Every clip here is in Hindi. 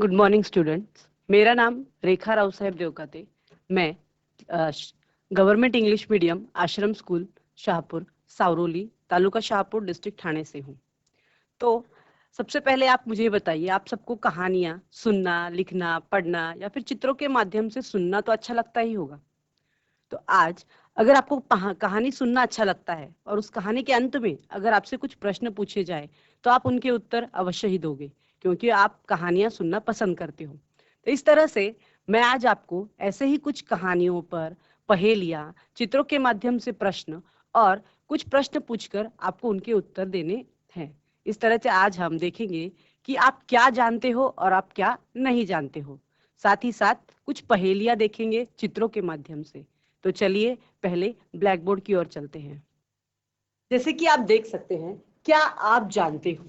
Good morning students. मेरा नाम रेखा राव साहेब देवकाते। मैं गवर्नमेंट इंग्लिश मीडियम आश्रम स्कूल शाहपुर सावरोली तालुका शाहपुर डिस्ट्रिक्ट ठाणे से हूँ। तो सबसे पहले आप मुझे बताइए, आप सबको कहानियाँ सुनना, लिखना, पढ़ना या फिर चित्रों के माध्यम से सुनना तो अच्छा लगता ही होगा। तो आज अगर आपको कहानी सुनना अच्छा लगता है और उस कहानी के अंत में अगर आपसे कुछ प्रश्न पूछे जाए तो आप उनके उत्तर अवश्य ही दोगे, क्योंकि आप कहानियां सुनना पसंद करते हो। तो इस तरह से मैं आज आपको ऐसे ही कुछ कहानियों पर पहेलियां, चित्रों के माध्यम से प्रश्न और कुछ प्रश्न पूछकर आपको उनके उत्तर देने हैं। इस तरह से आज हम देखेंगे कि आप क्या जानते हो और आप क्या नहीं जानते हो। साथ ही साथ कुछ पहेलियां देखेंगे चित्रों के माध्यम से। तो चलिए पहले ब्लैक बोर्ड की ओर चलते हैं। जैसे कि आप देख सकते हैं, क्या आप जानते हो,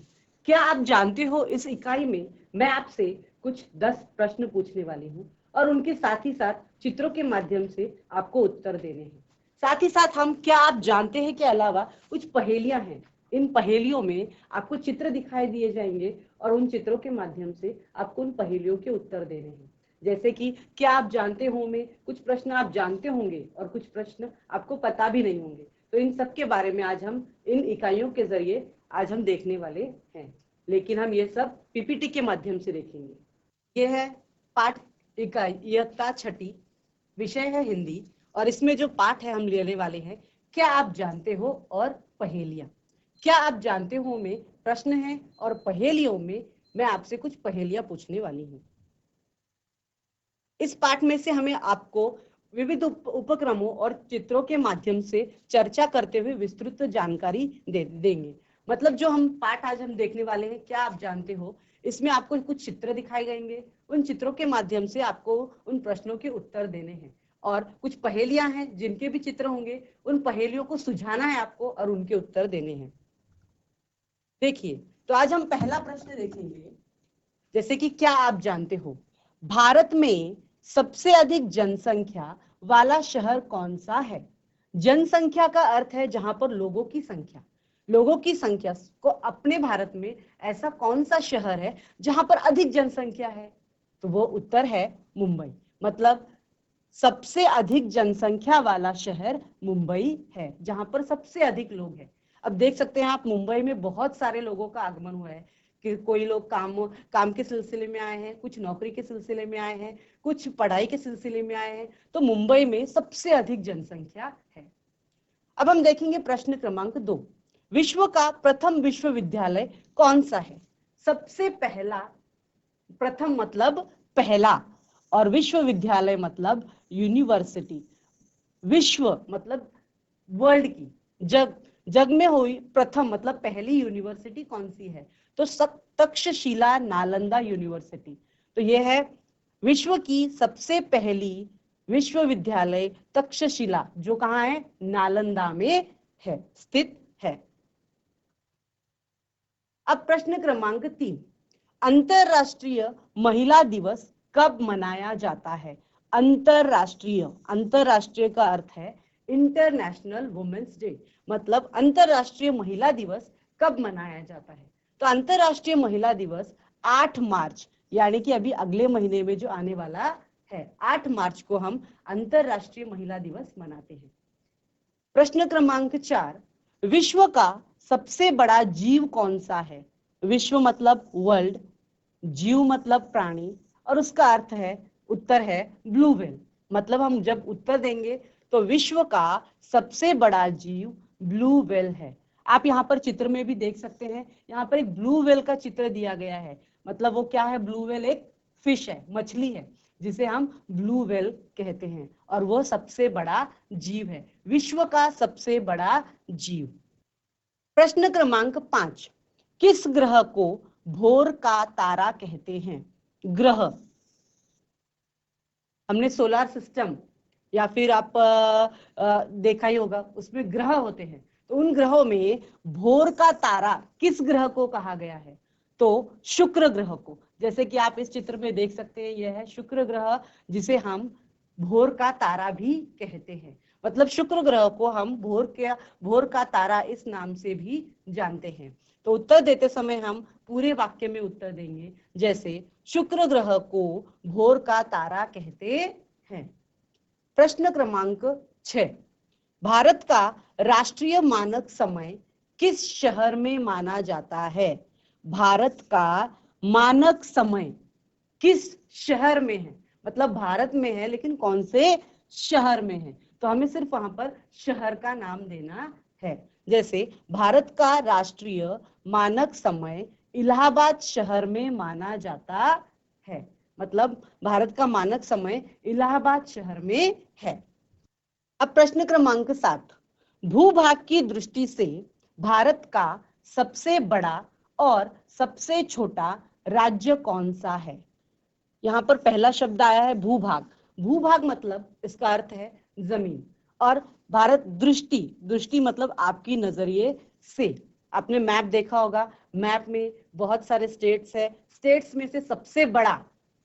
क्या आप जानते हो इस इकाई में मैं आपसे कुछ 10 प्रश्न पूछने वाली हूँ और उनके साथ ही साथ चित्रों के माध्यम से आपको उत्तर देने हैं। साथ ही साथ हम क्या आप जानते हैं के अलावा कुछ पहेलियां हैं। इन पहेलियों में आपको चित्र दिखाई दिए जाएंगे और उन चित्रों के माध्यम से आपको उन पहेलियों के उत्तर देने हैं। जैसे कि क्या आप जानते हो में कुछ प्रश्न आप जानते होंगे और कुछ प्रश्न आपको पता भी नहीं होंगे। तो इन सब के बारे में आज हम इन इकाइयों के जरिए आज हम देखने वाले हैं, लेकिन हम ये सब पीपीटी के माध्यम से देखेंगे। ये है पाठ इकाई इयत्ता छठी, विषय है हिंदी और इसमें जो पाठ है हम लेने वाले हैं क्या आप जानते हो और पहेलियां। क्या आप जानते हो में प्रश्न है और पहेलियों में मैं आपसे कुछ पहेलियां पूछने वाली हूँ। इस पाठ में से हमें आपको विविध उपक्रमों और चित्रों के माध्यम से चर्चा करते हुए विस्तृत जानकारी देंगे। मतलब जो हम पाठ आज हम देखने वाले हैं क्या आप जानते हो, इसमें आपको कुछ चित्र दिखाए जाएंगे। उन चित्रों के माध्यम से आपको उन प्रश्नों के उत्तर देने हैं और कुछ पहेलियां हैं जिनके भी चित्र होंगे, उन पहेलियों को सुझाना है आपको और उनके उत्तर देने हैं। देखिए, तो आज हम पहला प्रश्न देखेंगे। जैसे कि क्या आप जानते हो भारत में सबसे अधिक जनसंख्या वाला शहर कौन सा है। जनसंख्या का अर्थ है जहां पर लोगों की संख्या, लोगों की संख्या को अपने भारत में ऐसा कौन सा शहर है जहां पर अधिक जनसंख्या है। तो वो उत्तर है मुंबई। मतलब सबसे अधिक जनसंख्या वाला शहर मुंबई है जहां पर सबसे अधिक लोग हैं। अब देख सकते हैं आप मुंबई में बहुत सारे लोगों का आगमन हुआ है कि कोई लोग काम के सिलसिले में आए हैं, कुछ नौकरी के सिलसिले में आए हैं, कुछ पढ़ाई के सिलसिले में आए हैं। तो मुंबई में सबसे अधिक जनसंख्या है। अब हम देखेंगे प्रश्न क्रमांक 2। विश्व का प्रथम विश्वविद्यालय कौन सा है। सबसे पहला, प्रथम मतलब पहला और विश्वविद्यालय मतलब यूनिवर्सिटी। विश्व मतलब वर्ल्ड की, जग जग में हुई प्रथम मतलब पहली यूनिवर्सिटी कौन सी है। तो तक्षशिला नालंदा यूनिवर्सिटी। तो यह है विश्व की सबसे पहली विश्वविद्यालय तक्षशिला, जो कहाँ है, नालंदा में है, स्थित है। अब प्रश्न क्रमांक 3। अंतरराष्ट्रीय महिला दिवस कब मनाया जाता है। अंतरराष्ट्रीय, अंतरराष्ट्रीय का अर्थ है इंटरनेशनल वुमेन्स डे। मतलब अंतरराष्ट्रीय महिला दिवस कब मनाया जाता है। तो अंतरराष्ट्रीय महिला दिवस 8 मार्च, यानी कि अभी अगले महीने में जो आने वाला है 8 मार्च को हम अंतरराष्ट्रीय महिला दिवस मनाते हैं। प्रश्न क्रमांक 4। विश्व का सबसे बड़ा जीव कौन सा है। विश्व मतलब वर्ल्ड, जीव मतलब प्राणी और उसका अर्थ है, उत्तर है ब्लू व्हेल। मतलब हम जब उत्तर देंगे तो विश्व का सबसे बड़ा जीव ब्लू व्हेल है। आप यहाँ पर चित्र में भी देख सकते हैं, यहाँ पर एक ब्लू व्हेल का चित्र दिया गया है। मतलब वो क्या है, ब्लू व्हेल एक फिश है, मछली है, जिसे हम ब्लू व्हेल कहते हैं और वो सबसे बड़ा जीव है, विश्व का सबसे बड़ा जीव। प्रश्न क्रमांक 5। किस ग्रह को भोर का तारा कहते हैं। ग्रह, हमने सोलर सिस्टम या फिर आप देखा ही होगा, उसमें ग्रह होते हैं। तो उन ग्रहों में भोर का तारा किस ग्रह को कहा गया है। तो शुक्र ग्रह को। जैसे कि आप इस चित्र में देख सकते हैं, यह है शुक्र ग्रह, जिसे हम भोर का तारा भी कहते हैं। मतलब शुक्र ग्रह को हम भोर का तारा इस नाम से भी जानते हैं। तो उत्तर देते समय हम पूरे वाक्य में उत्तर देंगे, जैसे शुक्र ग्रह को भोर का तारा कहते हैं। प्रश्न क्रमांक 6, भारत का राष्ट्रीय मानक समय किस शहर में माना जाता है? भारत का मानक समय किस शहर में है? मतलब भारत में है लेकिन कौन से शहर में है, तो हमें सिर्फ वहां पर शहर का नाम देना है। जैसे भारत का राष्ट्रीय मानक समय इलाहाबाद शहर में माना जाता है। मतलब भारत का मानक समय इलाहाबाद शहर में है। अब प्रश्न क्रमांक 7, भूभाग की दृष्टि से भारत का सबसे बड़ा और सबसे छोटा राज्य कौन सा है? यहाँ पर पहला शब्द आया है भूभाग। भूभाग मतलब इसका अर्थ है जमीन, और भारत दृष्टि मतलब आपकी नजरिए से। आपने मैप देखा होगा, मैप में बहुत सारे स्टेट्स है, स्टेट्स में से सबसे बड़ा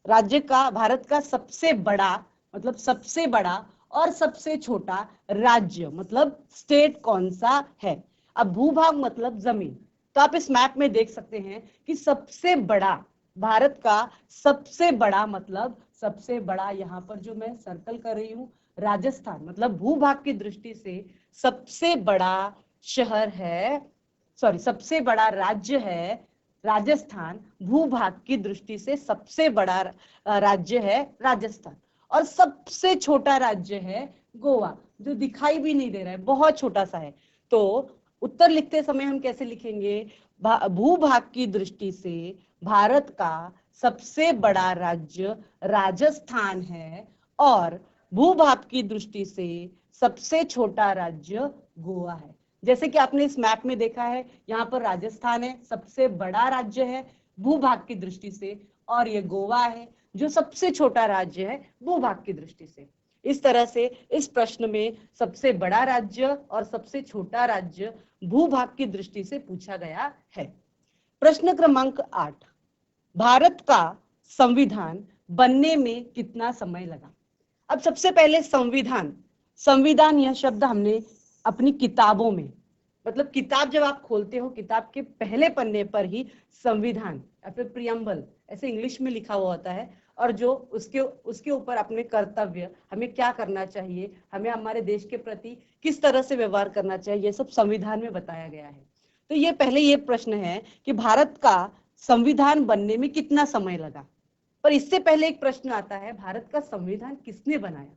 राज्य का, भारत का सबसे बड़ा मतलब सबसे बड़ा और सबसे छोटा राज्य मतलब स्टेट कौन सा है? अब भूभाग मतलब जमीन, तो आप इस मैप में देख सकते हैं कि सबसे बड़ा, भारत का सबसे बड़ा मतलब सबसे बड़ा, यहाँ पर जो मैं सर्कल कर रही हूँ राजस्थान, मतलब भूभाग की दृष्टि से सबसे बड़ा शहर है, सॉरी सबसे बड़ा राज्य है राजस्थान। भूभाग की दृष्टि से सबसे बड़ा राज्य है राजस्थान, और सबसे छोटा राज्य है गोवा, जो दिखाई भी नहीं दे रहा है, बहुत छोटा सा है। तो उत्तर लिखते समय हम कैसे लिखेंगे? भूभाग की दृष्टि से भारत का सबसे बड़ा राज्य राजस्थान है, और भूभाग की दृष्टि से सबसे छोटा राज्य गोवा है। जैसे कि आपने इस मैप में देखा है, यहाँ पर राजस्थान है, सबसे बड़ा राज्य है भूभाग की दृष्टि से, और ये गोवा है जो सबसे छोटा राज्य है भूभाग की दृष्टि से। इस तरह से इस प्रश्न में सबसे बड़ा राज्य और सबसे छोटा राज्य भूभाग की दृष्टि से पूछा गया है। प्रश्न क्रमांक 8, भारत का संविधान बनने में कितना समय लगा? अब सबसे पहले संविधान, संविधान यह शब्द हमने अपनी किताबों में, मतलब किताब जब आप खोलते हो, किताब के पहले पन्ने पर ही संविधान या फिर प्रियम्बल ऐसे इंग्लिश में लिखा हुआ होता है, और जो उसके ऊपर अपने कर्तव्य, हमें क्या करना चाहिए, हमें हमारे देश के प्रति किस तरह से व्यवहार करना चाहिए, ये सब संविधान में बताया गया है। तो ये पहले ये प्रश्न है कि भारत का संविधान बनने में कितना समय लगा। पर इससे पहले एक प्रश्न आता है, भारत का संविधान किसने बनाया?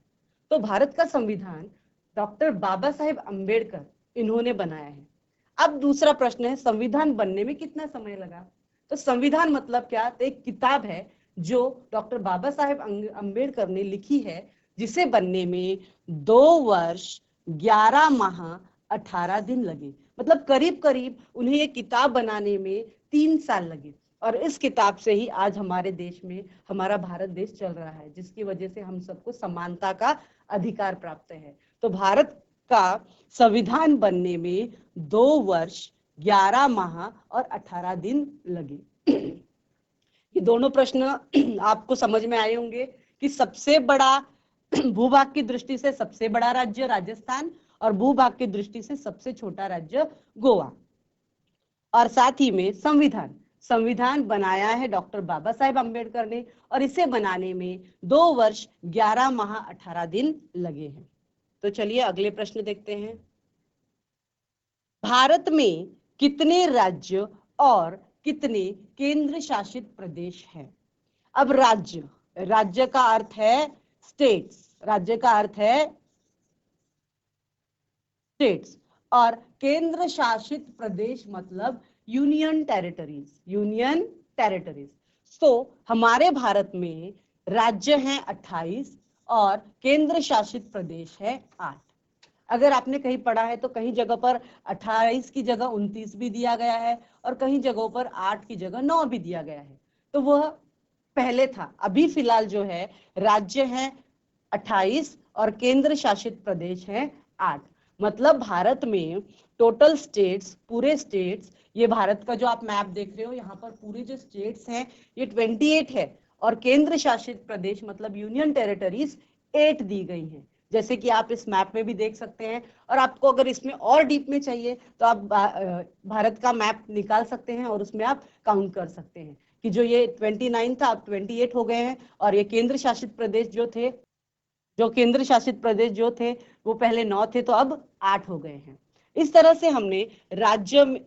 तो भारत का संविधान डॉक्टर बाबा साहेब अम्बेडकर इन्होंने बनाया है। अब दूसरा प्रश्न है, संविधान बनने में कितना समय लगा? तो संविधान मतलब क्या? तो एक किताब है जो डॉक्टर बाबा साहेब अम्बेडकर ने लिखी है, जिसे बनने में 2 वर्ष 11 माह 18 दिन लगे। मतलब करीब करीब उन्हें ये किताब बनाने में 3 साल लगे, और इस किताब से ही आज हमारे देश में हमारा भारत देश चल रहा है, जिसकी वजह से हम सबको समानता का अधिकार प्राप्त है। तो भारत का संविधान बनने में 2 वर्ष 11 माह और 18 दिन लगे। ये दोनों प्रश्न आपको समझ में आए होंगे कि सबसे बड़ा भूभाग की दृष्टि से सबसे बड़ा राज्य राजस्थान, और भूभाग की दृष्टि से सबसे छोटा राज्य गोवा। और साथ ही में संविधान, संविधान बनाया है डॉक्टर बाबा साहेब अम्बेडकर ने, और इसे बनाने में 2 वर्ष 11 माह 18 दिन लगे हैं। तो चलिए अगले प्रश्न देखते हैं। भारत में कितने राज्य और कितने केंद्र शासित प्रदेश हैं? अब राज्य, राज्य का अर्थ है स्टेट्स, राज्य का अर्थ है स्टेट्स, और केंद्र शासित प्रदेश मतलब यूनियन टेरिटरीज, यूनियन टेरिटरीज। तो हमारे भारत में राज्य हैं 28 और केंद्र शासित प्रदेश है 8। अगर आपने कहीं पढ़ा है तो कहीं जगह पर 28 की जगह 29 भी दिया गया है, और कहीं जगहों पर 8 की जगह 9 भी दिया गया है। तो वह पहले था, अभी फिलहाल जो है राज्य है 28 और केंद्र शासित प्रदेश है 8। मतलब भारत में टोटल स्टेट्स, पूरे स्टेट्स, ये भारत का जो आप मैप देख रहे हो, यहाँ पर पूरे जो स्टेट्स हैं ये 28 है, और केंद्र शासित प्रदेश मतलब यूनियन टेरिटरीज 8 दी गई हैं। जैसे कि आप इस मैप में भी देख सकते हैं। और आपको अगर इसमें और डीप में चाहिए तो आप भारत का मैप निकाल सकते हैं और उसमें आप काउंट कर सकते हैं कि जो ये 29 था अब 28 हो गए हैं। और ये केंद्र शासित प्रदेश जो थे वो पहले 9 थे तो अब 8 हो गए हैं। इस तरह से हमने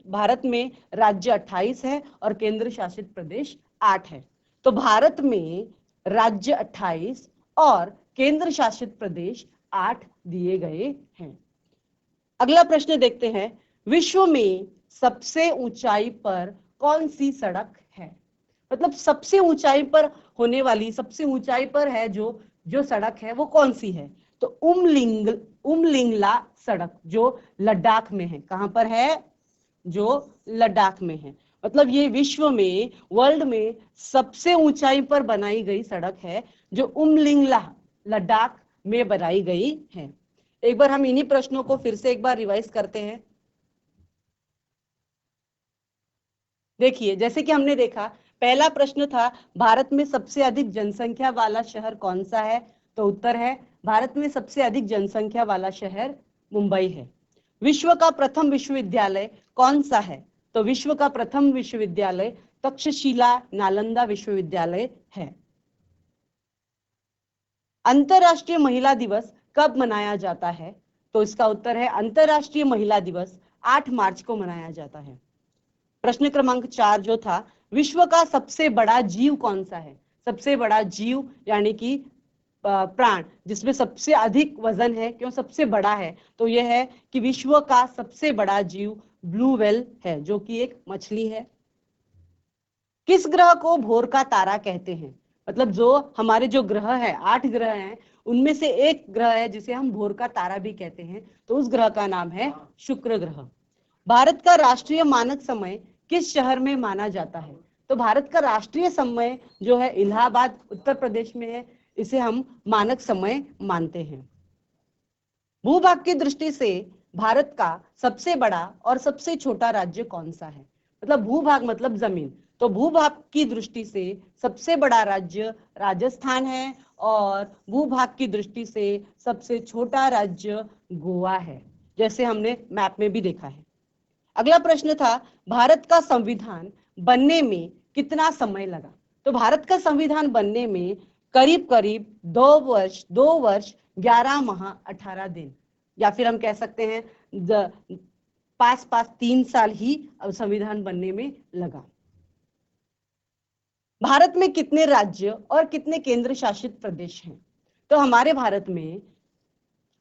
भारत में राज्य 28 है और केंद्र शासित प्रदेश 8 है। तो भारत में राज्य 28 और केंद्र शासित प्रदेश 8 दिए गए हैं। अगला प्रश्न देखते हैं, विश्व में सबसे ऊंचाई पर कौन सी सड़क है? मतलब सबसे ऊंचाई पर होने वाली, सबसे ऊंचाई पर है जो सड़क है वो कौन सी है? तो उमलिंगला सड़क जो लद्दाख में है। कहां पर है? जो लद्दाख में है। मतलब ये विश्व में, वर्ल्ड में सबसे ऊंचाई पर बनाई गई सड़क है जो उमलिंगला लद्दाख में बनाई गई है। एक बार हम इन्हीं प्रश्नों को फिर से एक बार रिवाइज करते हैं। देखिए, जैसे कि हमने देखा, पहला प्रश्न था भारत में सबसे अधिक जनसंख्या वाला शहर कौन सा है? तो उत्तर है भारत में सबसे अधिक जनसंख्या वाला शहर मुंबई है। विश्व का प्रथम विश्वविद्यालय कौन सा है? तो विश्व का प्रथम विश्वविद्यालय तक्षशिला नालंदा विश्वविद्यालय है। अंतरराष्ट्रीय महिला दिवस कब मनाया जाता है? तो इसका उत्तर है अंतरराष्ट्रीय महिला दिवस 8 मार्च को मनाया जाता है। प्रश्न क्रमांक 4 जो था, विश्व का सबसे बड़ा जीव कौन सा है? सबसे बड़ा जीव यानी कि प्राण जिसमें सबसे अधिक वजन है, क्यों सबसे बड़ा है? तो यह है कि विश्व का सबसे बड़ा जीव ब्लू व्हेल है जो कि एक मछली है। किस ग्रह को भोर का तारा कहते हैं? मतलब जो हमारे जो ग्रह है, 8 ग्रह हैं, उनमें से एक ग्रह है जिसे हम भोर का तारा भी कहते हैं, तो उस ग्रह का नाम है शुक्र ग्रह। भारत का राष्ट्रीय मानक समय किस शहर में माना जाता है? तो भारत का राष्ट्रीय समय जो है इलाहाबाद उत्तर प्रदेश में है, इसे हम मानक समय मानते हैं। भूभाग की दृष्टि से भारत का सबसे बड़ा और सबसे छोटा राज्य कौन सा है? मतलब भूभाग मतलब जमीन, तो भूभाग की दृष्टि से सबसे बड़ा राज्य राजस्थान है और भूभाग की दृष्टि से सबसे छोटा राज्य गोवा है, जैसे हमने मैप में भी देखा है। अगला प्रश्न था, भारत का संविधान बनने में कितना समय लगा? तो भारत का संविधान बनने में करीब करीब 2 वर्ष 11 माह 18 दिन, या फिर हम कह सकते हैं पास 3 साल ही संविधान बनने में लगा। भारत में कितने राज्य और कितने केंद्र शासित प्रदेश हैं? तो हमारे भारत में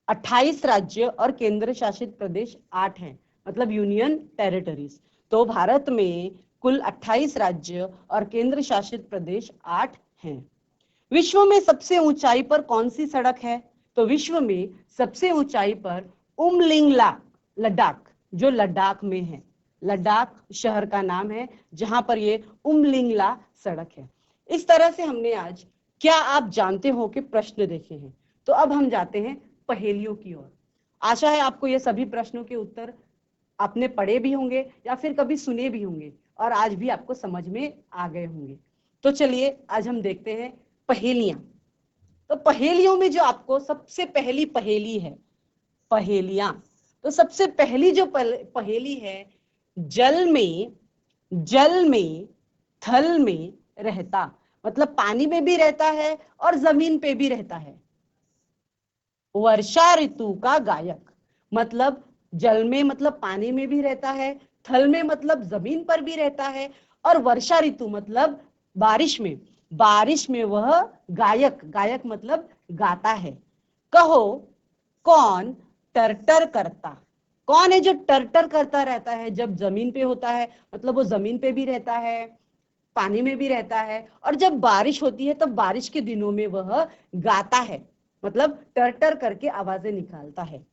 28 राज्य और केंद्र शासित प्रदेश 8 हैं, मतलब यूनियन टेरिटरीज। तो भारत में कुल 28 राज्य और केंद्र शासित प्रदेश 8 हैं। विश्व में सबसे ऊंचाई पर कौन सी सड़क है? तो विश्व में सबसे ऊंचाई पर उमलिंगला लद्दाख, जो लद्दाख में है, लद्दाख शहर का नाम है जहां पर ये उमलिंगला सड़क है। इस तरह से हमने आज क्या आप जानते हो कि प्रश्न देखे हैं। तो अब हम जाते हैं पहेलियों की ओर। आशा है आपको ये सभी प्रश्नों के उत्तर आपने पढ़े भी होंगे या फिर कभी सुने भी होंगे और आज भी आपको समझ में आ गए होंगे। तो चलिए आज हम देखते हैं पहेलियां। तो पहेलियों में जो आपको सबसे पहली पहेली है, पहेलियां, तो सबसे पहली जो पहेली है, जल में थल में रहता, मतलब पानी में भी रहता है और जमीन पे भी रहता है, वर्षा ऋतु का गायक। मतलब जल में मतलब पानी में भी रहता है, थल में मतलब जमीन पर भी रहता है, और वर्षा ऋतु मतलब बारिश में वह गायक मतलब गाता है। कहो कौन टरटर करता? कौन है जो टरटर करता रहता है जब जमीन पे होता है? मतलब वो जमीन पे भी रहता है, पानी में भी रहता है, और जब बारिश होती है तब बारिश के दिनों में वह गाता है, मतलब टरटर करके आवाजें निकालता है।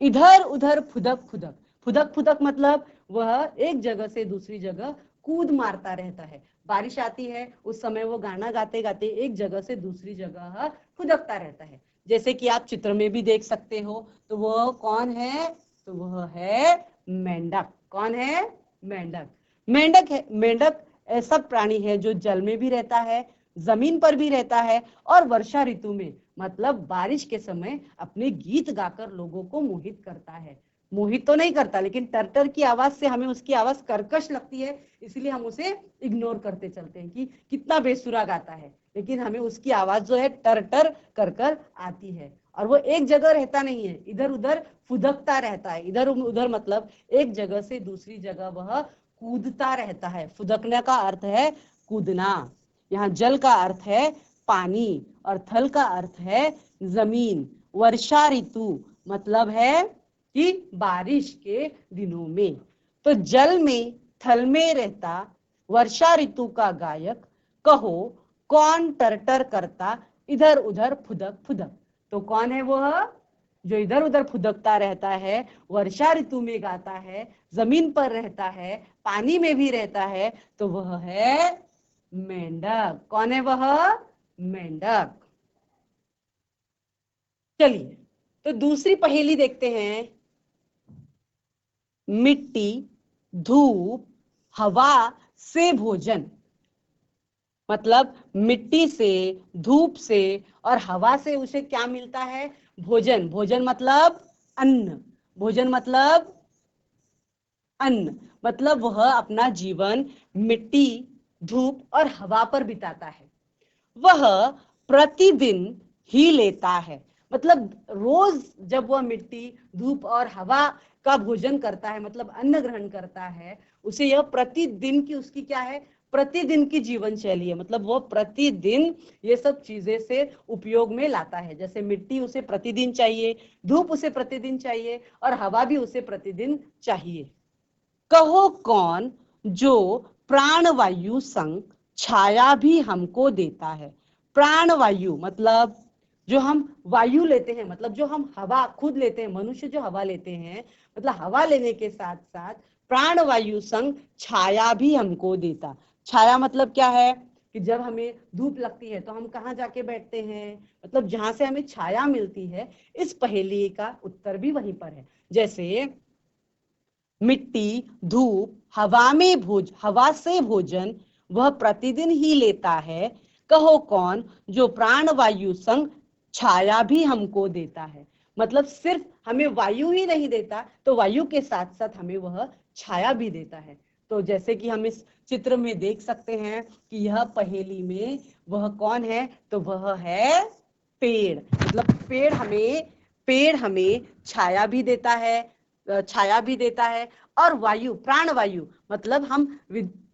इधर उधर फुदक फुदक, फुदक फुदक मतलब वह एक जगह से दूसरी जगह कूद मारता रहता है। बारिश आती है उस समय वो गाना गाते गाते एक जगह से दूसरी जगह फुदकता रहता है, जैसे कि आप चित्र में भी देख सकते हो। तो वह कौन है? तो वह है मेंढक। कौन है? मेंढक। मेंढक ऐसा प्राणी है जो जल में भी रहता है, जमीन पर भी रहता है, और वर्षा ऋतु में मतलब बारिश के समय अपने गीत गाकर लोगों को मोहित करता है। मोहित तो नहीं करता, लेकिन टरटर की आवाज से हमें उसकी आवाज कर्कश लगती है, इसलिए हम उसे इग्नोर करते चलते हैं कि कितना बेसुरा गाता है, लेकिन हमें उसकी आवाज जो है टरटर कर कर आती है। और वो एक जगह रहता नहीं है, इधर उधर फुदकता रहता है। इधर उधर मतलब एक जगह से दूसरी जगह वह कूदता रहता है। फुदकने का अर्थ है कूदना। यहाँ जल का अर्थ है पानी और थल का अर्थ है जमीन। वर्षा ऋतु मतलब है कि बारिश के दिनों में। तो जल में थल में रहता वर्षा ऋतु का गायक, कहो कौन टरटर करता इधर उधर फुदक फुदक। तो कौन है वह जो इधर उधर फुदकता रहता है, वर्षा ऋतु में गाता है, जमीन पर रहता है, पानी में भी रहता है? तो वह है मेंढक। कौन है वह? मेंढक। चलिए तो दूसरी पहेली देखते हैं। मिट्टी, धूप, हवा से भोजन। मतलब मिट्टी से, धूप से और हवा से उसे क्या मिलता है? भोजन। भोजन मतलब अन्न। भोजन मतलब अन्न। मतलब वह अपना जीवन मिट्टी, धूप और हवा पर बिताता है। वह प्रतिदिन ही लेता है। मतलब रोज जब वह मिट्टी, धूप और हवा का भोजन करता है, मतलब अन्न ग्रहण करता है, उसे यह प्रतिदिन की उसकी क्या है? प्रतिदिन की जीवन शैली है। मतलब वो प्रतिदिन ये सब चीजें से उपयोग में लाता है। जैसे मिट्टी उसे प्रतिदिन चाहिए, धूप उसे प्रतिदिन चाहिए और हवा भी उसे प्रतिदिन चाहिए। कहो कौन जो प्राणवायु संग छाया भी हमको देता है। प्राणवायु मतलब जो हम वायु लेते हैं, मतलब जो हम हवा खुद लेते हैं, मनुष्य जो हवा लेते हैं, मतलब हवा लेने के साथ साथ प्राणवायु संग छाया भी हमको देता। छाया मतलब क्या है कि जब हमें धूप लगती है तो हम कहाँ जाके बैठते हैं? मतलब जहां से हमें छाया मिलती है। इस पहेली का उत्तर भी वहीं पर है। जैसे मिट्टी, धूप, हवा से भोजन वह प्रतिदिन ही लेता है। कहो कौन जो प्राणवायु संग छाया भी हमको देता है। मतलब सिर्फ हमें वायु ही नहीं देता, तो वायु के साथ साथ हमें वह छाया भी देता है। तो जैसे कि हम इस चित्र में देख सकते हैं कि यह पहेली में वह कौन है? तो वह है पेड़। मतलब पेड़ हमें छाया भी देता है, छाया भी देता है। और वायु, प्राणवायु मतलब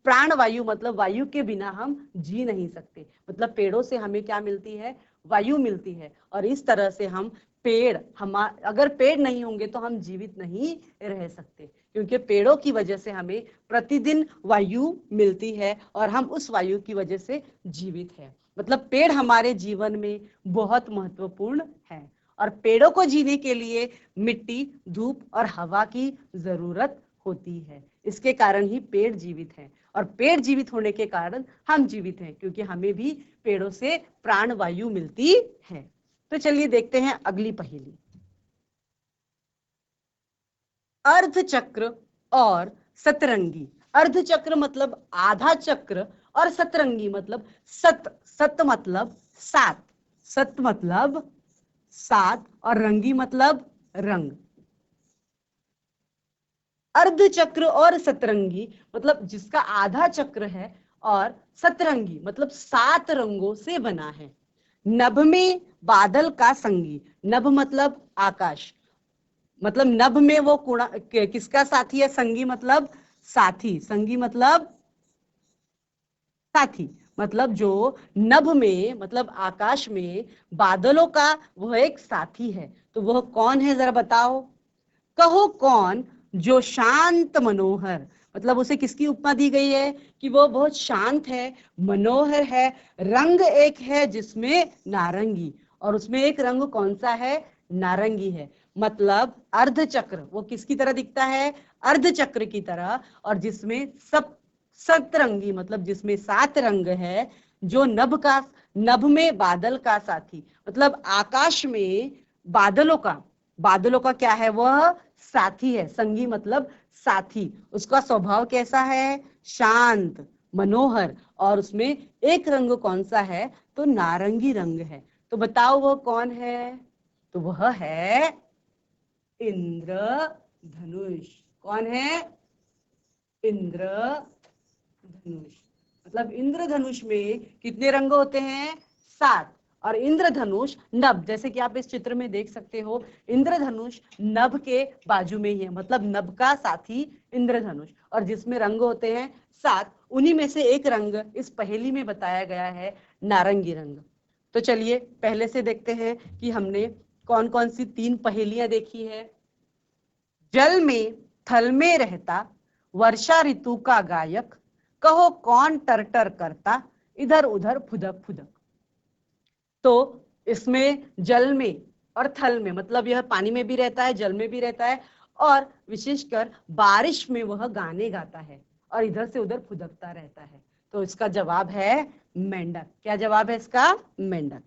प्राणवायु मतलब वायु के बिना हम जी नहीं सकते। मतलब पेड़ों से हमें क्या मिलती है? वायु मिलती है। और इस तरह से हम अगर पेड़ नहीं होंगे तो हम जीवित नहीं रह सकते, क्योंकि पेड़ों की वजह से हमें प्रतिदिन वायु मिलती है और हम उस वायु की वजह से जीवित है। मतलब पेड़ हमारे जीवन में बहुत महत्वपूर्ण है। और पेड़ों को जीने के लिए मिट्टी, धूप और हवा की जरूरत होती है। इसके कारण ही पेड़ जीवित है। और पेड़ जीवित होने के कारण हम जीवित हैं, क्योंकि हमें भी पेड़ों से प्राणवायु मिलती है। तो चलिए देखते हैं अगली पहेली। अर्धचक्र और सतरंगी। अर्धचक्र मतलब आधा चक्र और सतरंगी मतलब सत मतलब सात। सत मतलब सात और रंगी मतलब रंग। अर्धचक्र और सतरंगी मतलब जिसका आधा चक्र है, और सतरंगी मतलब सात रंगों से बना है। नभ में बादल का संगी। नभ मतलब आकाश। मतलब नभ में वो किसका साथी है? संगी मतलब साथी। संगी मतलब साथी। मतलब जो नभ में मतलब आकाश में बादलों का वह एक साथी है। तो वह कौन है जरा बताओ? कहो कौन जो शांत मनोहर। मतलब उसे किसकी उपमा दी गई है? कि वो बहुत शांत है, मनोहर है। रंग एक है जिसमें नारंगी, और उसमें एक रंग कौन सा है? नारंगी है। मतलब अर्धचक्र वो किसकी तरह दिखता है? अर्धचक्र की तरह। और जिसमें सब सतरंगी मतलब जिसमें सात रंग है। जो नभ में बादल का साथी, मतलब आकाश में बादलों का क्या है? वह साथी है। संगी मतलब साथी। उसका स्वभाव कैसा है? शांत, मनोहर। और उसमें एक रंग कौन सा है? तो नारंगी रंग है। तो बताओ वह कौन है? तो वह है इंद्रधनुष। कौन है? इंद्रधनुष। मतलब इंद्रधनुष में कितने रंग होते हैं? 7। और इंद्रधनुष नभ, जैसे कि आप इस चित्र में देख सकते हो, इंद्रधनुष नभ के बाजू में ही है, मतलब नभ का साथी इंद्रधनुष, और जिसमें रंग होते हैं 7, उन्हीं में से एक रंग इस पहेली में बताया गया है, नारंगी रंग। तो चलिए पहले से देखते हैं कि हमने कौन कौन सी 3 पहेलियां देखी है। जल में थल में रहता, वर्षा ऋतु का गायक, कहो कौन टर टर करता, इधर उधर फुदक फुदक। तो इसमें जल में और थल में, मतलब यह पानी में भी रहता है, जल में भी रहता है, और विशेषकर बारिश में वह गाने गाता है और इधर से उधर फुदकता रहता है। तो इसका जवाब है मेंढक। क्या जवाब है इसका? मेंढक।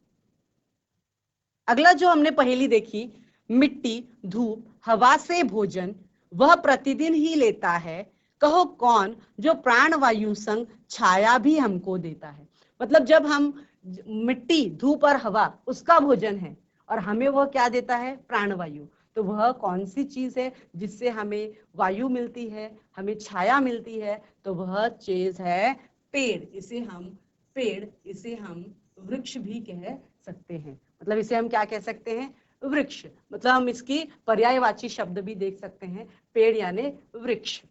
अगला जो हमने पहेली देखी, मिट्टी धूप हवा से भोजन, वह प्रतिदिन ही लेता है, कहो कौन जो प्राणवायु संग छाया भी हमको देता है। मतलब जब हम मिट्टी धूप और हवा उसका भोजन है और हमें वह क्या देता है? प्राणवायु। तो वह कौन सी चीज है जिससे हमें वायु मिलती है, हमें छाया मिलती है? तो वह चीज है पेड़। इसे हम वृक्ष भी कह सकते हैं। मतलब इसे हम क्या कह सकते हैं? वृक्ष। मतलब हम इसकी पर्यायवाची शब्द भी देख सकते हैं, पेड़ यानी वृक्ष।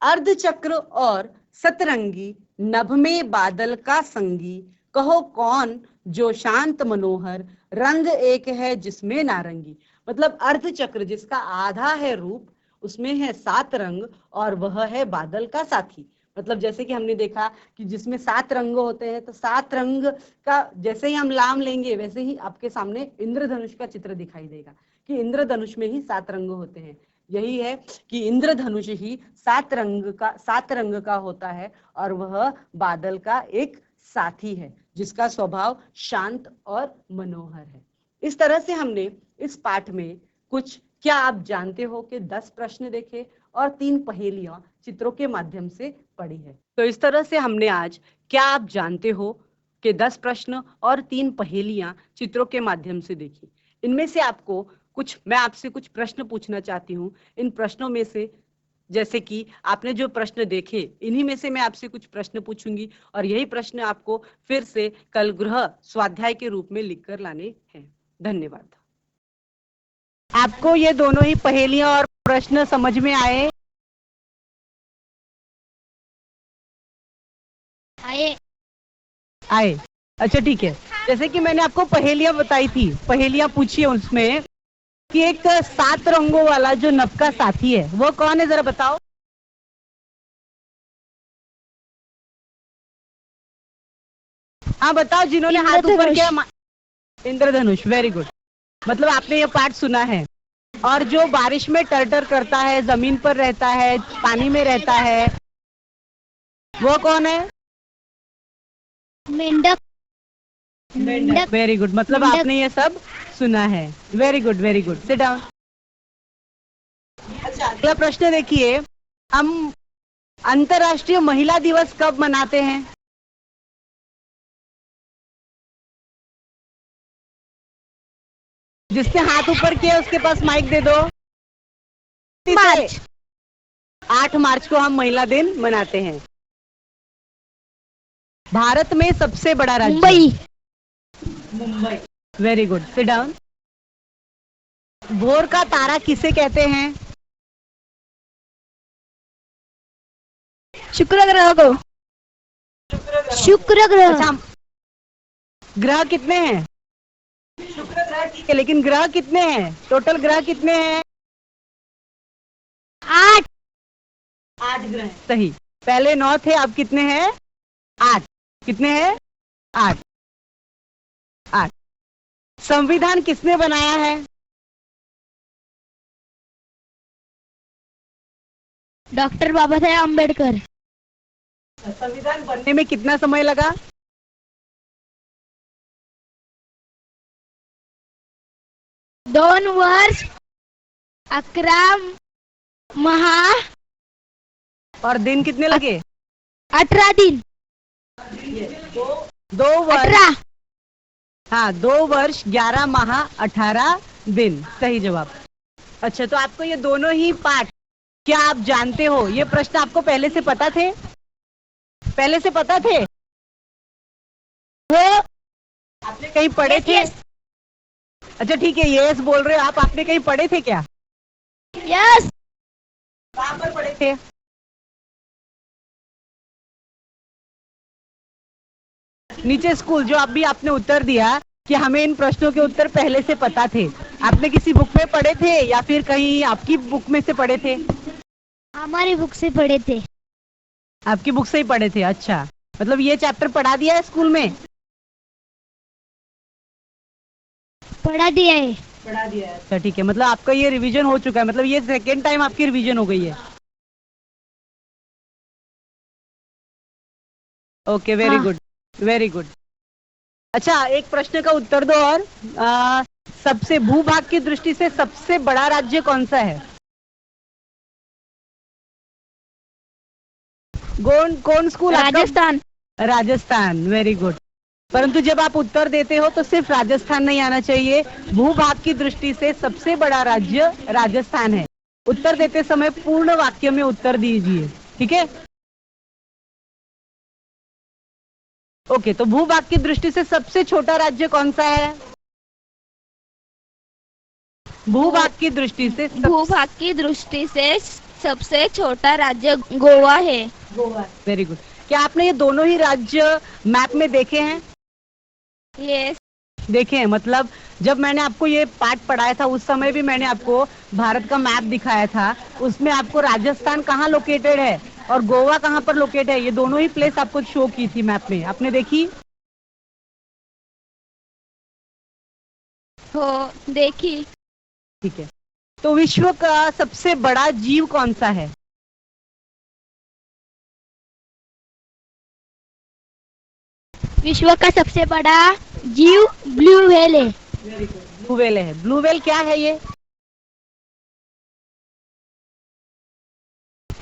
अर्धचक्र और सतरंगी, नभ में बादल का संगी, कहो कौन जो शांत मनोहर, रंग एक है जिसमें नारंगी। मतलब अर्धचक्र जिसका आधा है रूप, उसमें है 7 रंग और वह है बादल का साथी। मतलब जैसे कि हमने देखा कि जिसमें 7 रंग होते हैं, तो 7 रंग का जैसे ही हम नाम लेंगे वैसे ही आपके सामने इंद्रधनुष का चित्र दिखाई देगा कि इंद्रधनुष में ही 7 रंग होते हैं। यही है कि इंद्रधनुष ही 7 रंग का होता है और वह बादल का एक साथी है जिसका स्वभाव शांत और मनोहर है। इस तरह से हमने इस पाठ में कुछ क्या आप जानते हो कि 10 प्रश्न देखे और 3 पहेलियां चित्रों के माध्यम से पढ़ी है। तो इस तरह से हमने आज क्या आप जानते हो कि 10 प्रश्न और 3 पहेलियां चित्रों के माध्यम से देखी। इनमें से आपको मैं आपसे कुछ प्रश्न पूछना चाहती हूँ। इन प्रश्नों में से, जैसे कि आपने जो प्रश्न देखे, इन्हीं में से मैं आपसे कुछ प्रश्न पूछूंगी और यही प्रश्न आपको फिर से कल गृह स्वाध्याय के रूप में लिखकर लाने हैं। धन्यवाद। आपको ये दोनों ही पहेलियां और प्रश्न समझ में आए? आए। अच्छा ठीक है। जैसे कि मैंने आपको पहेलियां बताई थी, पहेलियां पूछी है उसमें कि एक 7 रंगों वाला जो नभ का साथी है वो कौन है, जरा बताओ। हाँ बताओ, जिन्होंने हाथ ऊपर किया। इंद्रधनुष। Very good. मतलब आपने ये पाठ सुना है। और जो बारिश में टर करता है, जमीन पर रहता है, पानी में रहता है, वो कौन है? मेंढक। मेंढक। Very good. मतलब आपने ये सब सुना है। Very good, very good. Sit down. अच्छा, अगला प्रश्न देखिए, हम अंतर्राष्ट्रीय महिला दिवस कब मनाते हैं? जिसने हाथ ऊपर किया उसके पास माइक दे दो। मार्च। 8 मार्च को हम महिला दिन मनाते हैं। भारत में सबसे बड़ा राज्य? Mumbai. Very good. Sit down. भोर का तारा किसे कहते हैं? शुक्र ग्रह को। शुक्र ग्रह। अच्छा, ग्रह कितने हैं? शुक्र ग्रह ठीक है, लेकिन ग्रह कितने हैं? टोटल ग्रह कितने हैं? 8। 8 ग्रह। सही। पहले 9 थे, अब कितने हैं? 8। कितने हैं? 8। 8। संविधान किसने बनाया है? डॉक्टर बाबा साहेब अम्बेडकर। संविधान बनने में कितना समय लगा? 2 वर्ष 11 माह और दिन कितने लगे? 18 दिन। 2 वर्ष हाँ, 2 वर्ष 11 माह 18 दिन, सही जवाब। अच्छा, तो आपको ये दोनों ही पाठ क्या आप जानते हो? ये प्रश्न आपको पहले से पता थे? पहले से पता थे? वो आपने कहीं पढ़े थे? यस अच्छा ठीक है, यस बोल रहे हो आप। आपने कहीं पढ़े थे क्या? यस कहाँ पर पढ़े थे? नीचे स्कूल। जो अभी आपने उत्तर दिया कि हमें इन प्रश्नों के उत्तर पहले से पता थे, आपने किसी बुक में पढ़े थे या फिर कहीं आपकी बुक में से पढ़े थे? हमारी बुक से पढ़े थे। आपकी बुक से ही पढ़े थे। अच्छा, मतलब ये चैप्टर पढ़ा दिया है स्कूल में? पढ़ा दिया है। पढ़ा दिया है। अच्छा ठीक है, मतलब आपका ये रिवीजन हो चुका है, मतलब ये सेकेंड टाइम आपकी रिवीजन हो गई है। ओके, वेरी हाँ। Good, very good. अच्छा, एक प्रश्न का उत्तर दो और। सबसे भूभाग की दृष्टि से सबसे बड़ा राज्य कौन सा है? कौन कौन स्कूल आपका? राजस्थान। Rajasthan, very good. परंतु जब आप उत्तर देते हो तो सिर्फ राजस्थान नहीं आना चाहिए। भूभाग की दृष्टि से सबसे बड़ा राज्य राजस्थान है। उत्तर देते समय पूर्ण वाक्य में उत्तर दीजिए, ठीक है? ओके, तो भूभाग की दृष्टि से सबसे छोटा राज्य कौन सा है? भूभाग की दृष्टि से भूभाग की दृष्टि से सबसे छोटा राज्य गोवा है। Goa, very good. क्या आपने ये दोनों ही राज्य मैप में देखे हैं? यस। देखे हैं, मतलब जब मैंने आपको ये पाठ पढ़ाया था उस समय भी मैंने आपको भारत का मैप दिखाया था। उसमें आपको राजस्थान कहाँ लोकेटेड है और गोवा कहाँ पर लोकेटेड है, ये दोनों ही प्लेस आपको शो की थी मैप में। आपने देखी? हो देखी। ठीक है, तो विश्व का सबसे बड़ा जीव कौन सा है? विश्व का सबसे बड़ा जीव ब्लू व्हेल है। ब्लू व्हेल है। ब्लू व्हेल क्या है? ये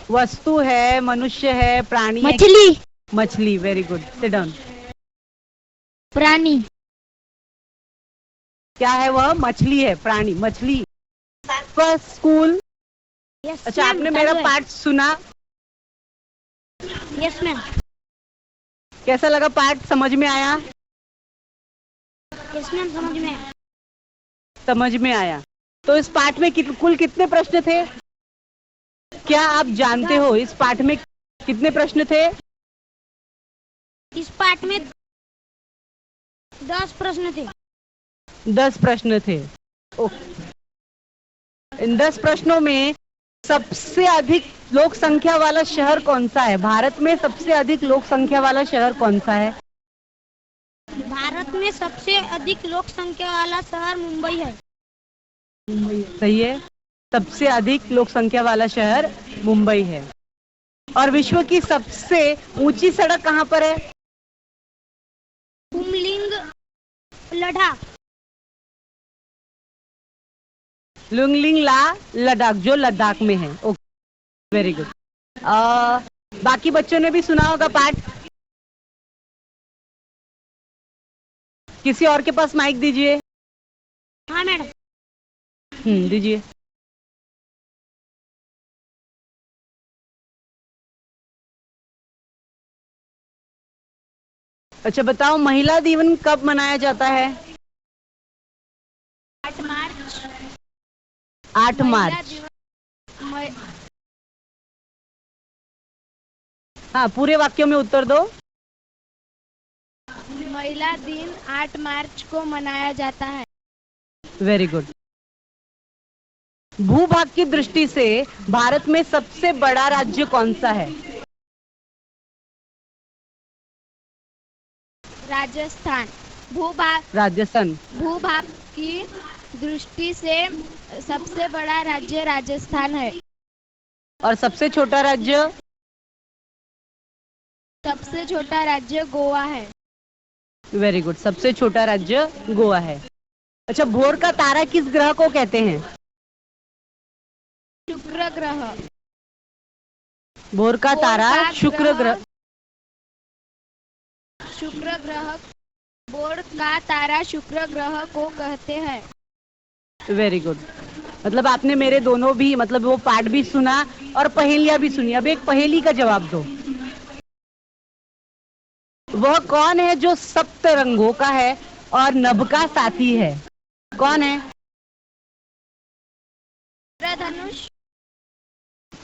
वस्तु है, मनुष्य है, प्राणी है? मछली। मछली, वेरी गुड। Sit down. प्राणी। क्या है वह? मछली है, प्राणी, मछली। आपका स्कूल। यस अच्छा, आपने मेरा पाठ सुना? Yes ma'am. कैसा लगा पाठ? समझ में आया? यस मैम, समझ में आया। समझ में आया। तो इस पाठ में कुल कितने प्रश्न थे? क्या आप जानते हो इस पाठ में कितने प्रश्न थे? इस पाठ में 10 प्रश्न थे। 10 प्रश्न थे। ओके। इन 10 प्रश्नों में सबसे अधिक लोक संख्या वाला शहर कौन सा है? भारत में सबसे अधिक लोक संख्या वाला शहर कौन सा है? भारत में सबसे अधिक लोक संख्या वाला शहर मुंबई है। सही है, सबसे अधिक लोक संख्या वाला शहर मुंबई है। और विश्व की सबसे ऊंची सड़क कहाँ पर है? कुमलिंग लद्दाख। लुंगलिंग ला लद्दाख, जो लद्दाख में है। Okay, very good. बाकी बच्चों ने भी सुना होगा पाठ। किसी और के पास माइक दीजिए। हाँ मैडम। दीजिए। अच्छा बताओ, महिला दिवस कब मनाया जाता है? 8 मार्च। 8 मार्च। हाँ, पूरे वाक्यों में उत्तर दो। महिला दिन 8 मार्च को मनाया जाता है। Very good. भूभाग की दृष्टि से भारत में सबसे बड़ा राज्य कौन सा है? राजस्थान। राजस्थान। भूभाग की दृष्टि से सबसे बड़ा राज्य राजस्थान है। और सबसे छोटा राज्य? सबसे छोटा राज्य गोवा है। वेरी गुड, सबसे छोटा राज्य गोवा है। अच्छा, भोर का तारा किस ग्रह को कहते हैं? शुक्र ग्रह। भोर का तारा शुक्र ग्रह। शुक्र ग्रह बोर्ड का तारा शुक्र ग्रह को कहते हैं। Very good. मतलब आपने मेरे दोनों भी मतलब वो पाठ भी सुना और पहेलियां भी सुनी। अब एक पहेली का जवाब दो। वह कौन है जो सप्त रंगों का है और नभ का साथी है? कौन है? इंद्रधनुष।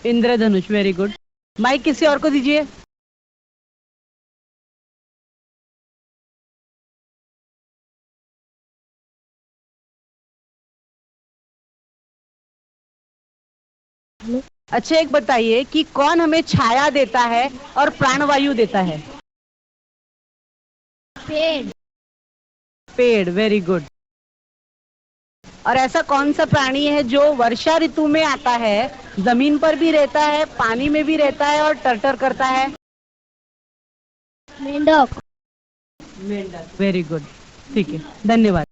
इंद्रधनुष। Very good. माइक किसी और को दीजिए। अच्छा, एक बताइए कि कौन हमें छाया देता है और प्राणवायु देता है? पेड़। पेड़। Very good. और ऐसा कौन सा प्राणी है जो वर्षा ऋतु में आता है, जमीन पर भी रहता है, पानी में भी रहता है और टर्टर करता है? मेंढक। मेंढक। Very good. ठीक है, धन्यवाद।